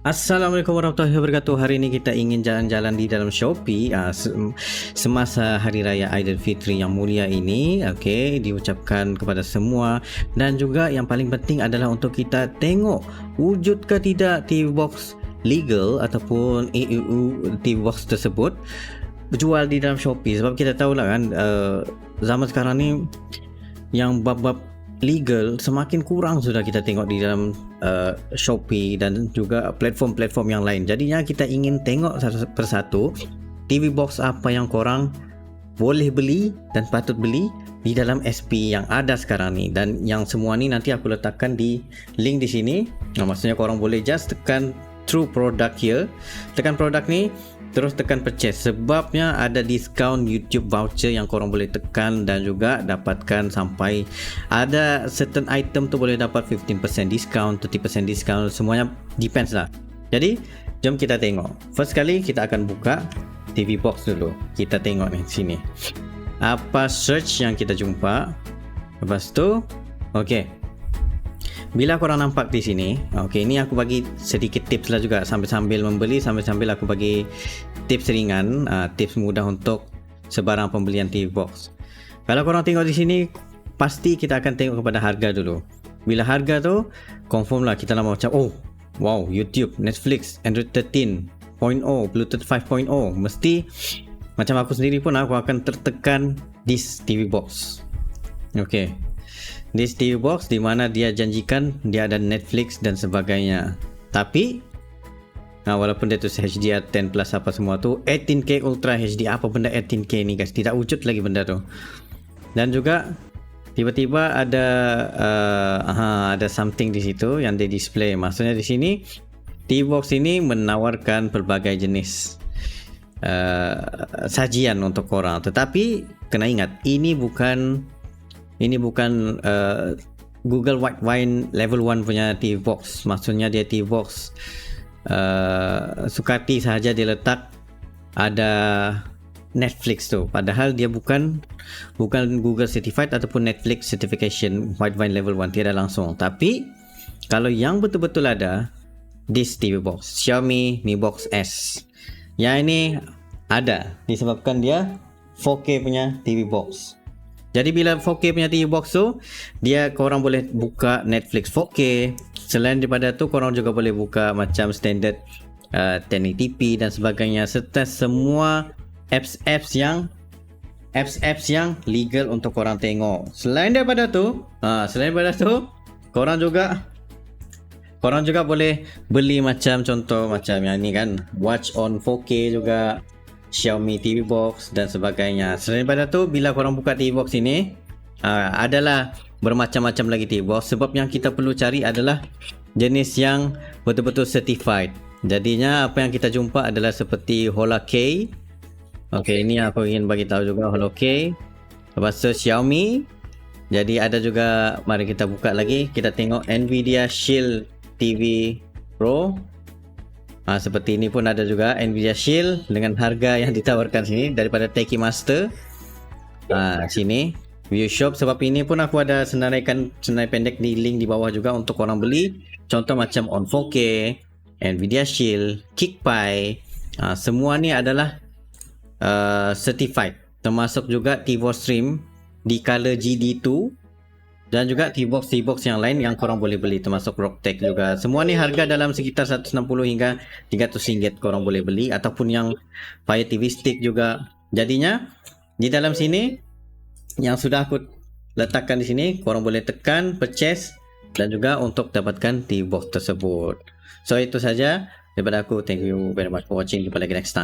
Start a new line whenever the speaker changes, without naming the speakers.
Assalamualaikum warahmatullahi wabarakatuh. Hari ini kita ingin jalan-jalan di dalam Shopee semasa Hari Raya Aidilfitri yang mulia ini. Okey, diucapkan kepada semua, dan juga yang paling penting adalah untuk kita tengok wujud ke tidak TV box legal ataupun AUU TV box tersebut berjual di dalam Shopee. Sebab kita tahulah kan, zaman sekarang ni yang bab-bab legal semakin kurang sudah kita tengok di dalam Shopee dan juga platform-platform yang lain. Jadinya kita ingin tengok satu persatu TV box apa yang korang boleh beli dan patut beli di dalam SP yang ada sekarang ni, dan yang semua ni nanti aku letakkan di link di sini. Maksudnya korang boleh just tekan through product here, tekan produk ni, terus tekan purchase, sebabnya ada diskaun YouTube voucher yang korang boleh tekan, dan juga dapatkan sampai ada certain item tu boleh dapat 15% diskaun, 30% diskaun, semuanya depends lah. Jadi jom kita tengok. First kali kita akan buka TV box dulu. Kita tengok ni sini apa search yang kita jumpa. Lepas tu okey, bila korang nampak di sini, okey, ni aku bagi sedikit tips lah juga, sambil-sambil membeli, sambil-sambil aku bagi tips ringan, tips mudah untuk sebarang pembelian TV box. Kalau korang tengok di sini, pasti kita akan tengok kepada harga dulu. Bila harga tu, confirm lah kita nak macam, oh, wow, YouTube, Netflix, Android 13.0, Bluetooth 5.0, mesti macam aku sendiri pun aku akan tertekan this TV box. Okey, this TV box di mana dia janjikan dia ada Netflix dan sebagainya. Tapi walaupun dia tu HDR10 plus apa semua tu, 18K Ultra HD, apa benda 18K ni guys, tidak wujud lagi benda tu. Dan juga tiba-tiba ada something di situ yang dia display. Maksudnya di sini TV box ini menawarkan pelbagai jenis sajian untuk korang. Tetapi kena ingat, ini bukan Google White Wine level 1 punya TV box. Maksudnya dia TV box sukati sahaja dia letak ada Netflix tu, padahal dia bukan Google certified ataupun Netflix certification White Wine level 1, tiada langsung. Tapi kalau yang betul-betul ada, this TV box Xiaomi Mi Box S, yang ini ada disebabkan dia 4K punya TV box. Jadi bila 4K punya TV box tu, dia korang boleh buka Netflix 4K. Selain daripada tu, korang juga boleh buka macam standard 1080p dan sebagainya, serta semua apps yang legal untuk korang tengok. Selain daripada tu, korang juga boleh beli macam contoh macam yang ni kan, watch on 4K juga, Xiaomi TV box dan sebagainya. Selain daripada tu, bila korang buka TV box ini, adalah bermacam-macam lagi TV box. Sebab yang kita perlu cari adalah jenis yang betul-betul certified. Jadinya apa yang kita jumpa adalah seperti Holo-K. Okey, ini aku ingin bagi tahu juga Holo-K. Lepas tu Xiaomi. Jadi ada juga, mari kita buka lagi. Kita tengok Nvidia Shield TV Pro. Seperti ini pun ada juga Nvidia Shield dengan harga yang ditawarkan sini daripada Techie Master. Sini View Shop. Sebab ini pun aku ada senarai pendek di link di bawah juga untuk korang beli. Contoh macam On 4K, Nvidia Shield, Kickpie, semua ni adalah certified. Termasuk juga TiVo Stream di color GD2, dan juga T-box yang lain yang korang boleh beli, termasuk Rocktech juga. Semua ni harga dalam sekitar 160 hingga 300 ringgit korang boleh beli, ataupun yang Fire TV Stick juga. Jadinya di dalam sini yang sudah aku letakkan di sini, korang boleh tekan purchase dan juga untuk dapatkan TV box tersebut. So itu saja daripada aku. Thank you very much for watching. Jumpa lagi next time.